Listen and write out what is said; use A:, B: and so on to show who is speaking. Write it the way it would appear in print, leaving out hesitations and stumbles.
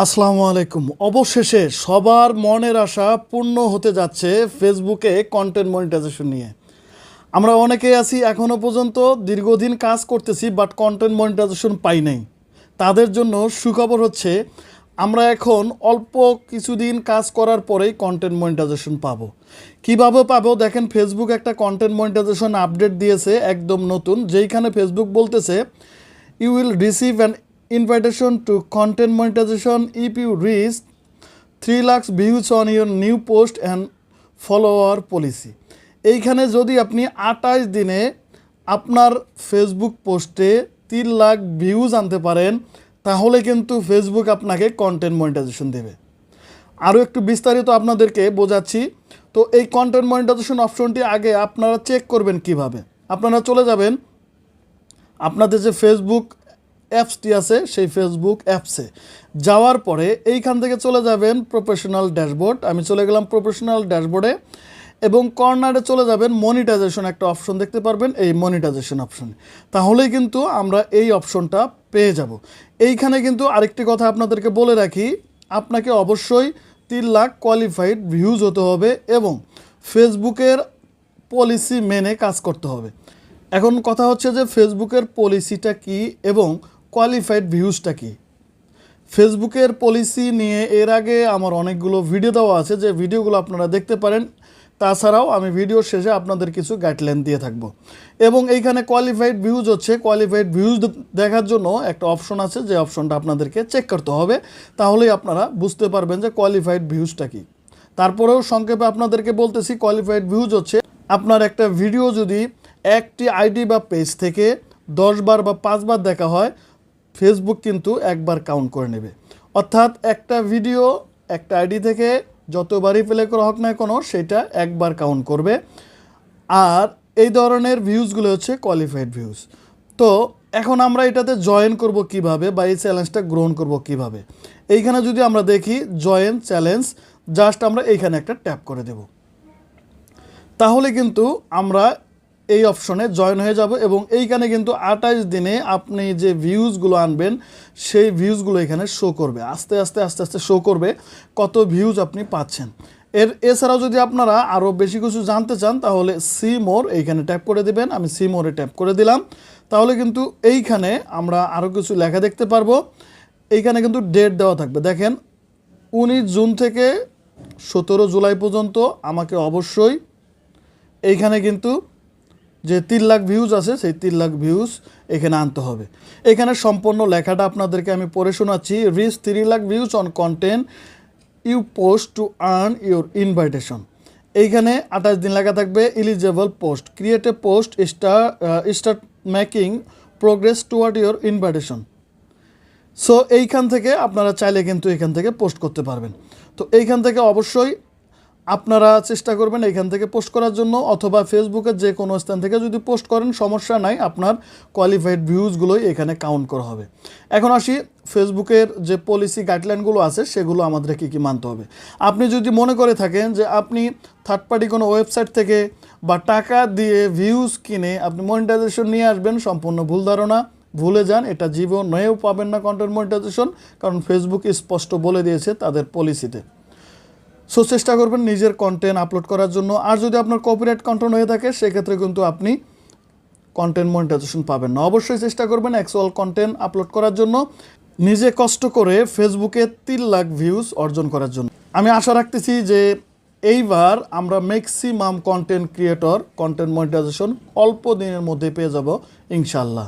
A: আসসালামু আলাইকুম। অবশেষে সবার মনের আশা পূর্ণ হতে যাচ্ছে ফেসবুকে কন্টেন্ট মনিটাইজেশন নিয়ে। আমরা অনেকেই আছি এখনও পর্যন্ত দীর্ঘদিন কাজ করতেছি, বাট কন্টেন্ট মনিটাইজেশন পাই নাই। তাদের জন্য সুখবর হচ্ছে আমরা এখন অল্প কিছুদিন কাজ করার পরেই কন্টেন্ট মনিটাইজেশন পাবো। কীভাবে পাবো দেখেন, ফেসবুক একটা কন্টেন্ট মনিটাইজেশন আপডেট দিয়েছে একদম নতুন, যেইখানে ফেসবুক বলতেছে you will receive an invitation to content monetization if you reach 3 lakhs views on your new post and follower policy। এইখানে যদি আপনি 28 দিনে আপনার ফেসবুক পোস্টে 3 লাখ ভিউজ আনতে পারেন, তাহলে কিন্তু ফেসবুক আপনাকে কন্টেন্ট মনিটাইজেশন দেবে। আরও একটু বিস্তারিত আপনাদেরকে বোঝাচ্ছি। তো এই কন্টেন্ট মনিটাইজেশন অপশনটি আগে আপনারা চেক করবেন কিভাবে। আপনারা চলে যাবেন আপনাদের যে ফেসবুক অ্যাপসটি আছে সেই ফেসবুক অ্যাপসে যাওয়ার পরে এইখান থেকে চলে যাবেন প্রফেশনাল ড্যাশবোর্ড। আমি চলে গেলাম প্রফেশনাল ড্যাশবোর্ডে এবং কর্নারে চলে যাবেন মনিটাইজেশন, একটা অপশন দেখতে পারবেন, এই মনিটাইজেশন অপশন। তাহলেই কিন্তু আমরা এই অপশনটা পেয়ে যাব। এইখানে কিন্তু আরেকটি কথা আপনাদেরকে বলে রাখি, আপনাকে অবশ্যই 3 লাখ কোয়ালিফাইড ভিউজ হতে হবে এবং ফেসবুকের পলিসি মেনে কাজ করতে হবে। এখন কথা হচ্ছে যে ফেসবুকের পলিসিটা কি এবং কোয়ালিফাইড ভিউজটা কি। ফেসবুকের পলিসি নিয়ে এর আগে আমার অনেকগুলো ভিডিও দেওয়া আছে, যে ভিডিওগুলো আপনারা দেখতে পারেন। তাছাড়াও আমি ভিডিও শেষে আপনাদের কিছু গাইডলাইন দিয়ে থাকব। এবং এইখানে কোয়ালিফাইড ভিউজ হচ্ছে, কোয়ালিফাইড ভিউজ দেখার জন্য একটা অপশন আছে, যে অপশনটা আপনাদেরকে চেক করতে হবে, তাহলেই আপনারা বুঝতে পারবেন যে কোয়ালিফাইড ভিউজটা কি। তারপরেও সংক্ষেপে আপনাদেরকে বলতেছি, কোয়ালিফাইড ভিউজ হচ্ছে আপনার একটা ভিডিও যদি একটি আইডি বা পেজ থেকে 10 বার বা 5 বার দেখা হয়, ফেসবুক কিন্তু একবার কাউন্ট করে নেবে। অর্থাৎ একটা ভিডিও একটা আইডি থেকে যতবারই প্লে করা হোক না কোনো, সেটা একবার কাউন্ট করবে। আর এই ধরনের ভিউজগুলো হচ্ছে কোয়ালিফাইড ভিউজ। তো এখন আমরা এটাতে জয়েন করব কিভাবে, বা এই চ্যালেঞ্জটা গ্রহণ করব কিভাবে। এইখানে যদি আমরা দেখি জয়েন চ্যালেঞ্জ, জাস্ট আমরা এইখানে একটা ট্যাপ করে দেব, তাহলে কিন্তু আমরা এই অপশনে জয়েন হয়ে যাব। এবং এইখানে কিন্তু 28 দিনে আপনি যে ভিউজগুলো আনবেন সেই ভিউজগুলো এখানে শো করবে, আস্তে আস্তে শো করবে কত ভিউজ আপনি পাচ্ছেন। এছাড়াও যদি আপনারা আরও বেশি কিছু জানতে চান, তাহলে সি মোর এইখানে ট্যাপ করে দেবেন। আমি সি মোরে ট্যাপ করে দিলাম, তাহলে কিন্তু এইখানে আমরা আরও কিছু লেখা দেখতে পারবো। এইখানে কিন্তু ডেট দেওয়া থাকবে, দেখেন 19 জুন থেকে 17 জুলাই পর্যন্ত আমাকে অবশ্যই এইখানে কিন্তু যে 3 লাখ ভিউজ আছে সেই 3 লাখ ভিউজ এখানে আনতে হবে। এখানে সম্পূর্ণ লেখাটা আপনাদেরকে আমি পড়ে শোনাচ্ছি। Reach 3 lakh views on content you post to earn your invitation. এইখানে 28 দিন লেখা থাকবে। Eligible post, create a post, start making progress toward your invitation. So এইখান থেকে আপনারা চাইলে কিন্তু এখান থেকে পোস্ট করতে পারবেন। তো এইখান থেকে অবশ্যই আপনারা চেষ্টা করবেন এইখান থেকে পোস্ট করার জন্য, অথবা ফেসবুকের যে কোনো স্থান থেকে যদি পোস্ট করেন সমস্যা নাই, আপনার কোয়ালিফাইড ভিউজগুলোই এখানে কাউন্ট করা হবে। এখন আসি ফেসবুকের যে পলিসি গাইডলাইনগুলো আছে সেগুলো আমাদের কী কী মানতে হবে। আপনি যদি মনে করে থাকেন যে আপনি থার্ড পার্টি কোনো ওয়েবসাইট থেকে বা টাকা দিয়ে ভিউজ কিনে আপনি মনিটাইজেশন নিয়ে আসবেন, সম্পূর্ণ ভুল ধারণা, ভুলে যান। এটা জীবনেও পাবেন না কন্টেন্ট মনিটাইজেশন, কারণ ফেসবুক স্পষ্ট বলে দিয়েছে তাদের পলিসিতে। সো চেষ্টা করবেন নিজের কন্টেন্ট আপলোড করার জন্য। আর যদি আপনার কপিরাইট কন্টেন্ট হয়ে থাকে, সেক্ষেত্রে কিন্তু আপনি কন্টেন্ট মনিটাইজেশন পাবেন না। অবশ্যই চেষ্টা করবেন অ্যাকচুয়াল কন্টেন্ট আপলোড করার জন্য, নিজে কষ্ট করে ফেসবুকে 3 লাখ ভিউজ অর্জন করার জন্য। আমি আশা রাখতেছি যে এইবার আমরা maximum content creator content monetization অল্প দিনের মধ্যে পেয়ে যাব ইনশাআল্লাহ।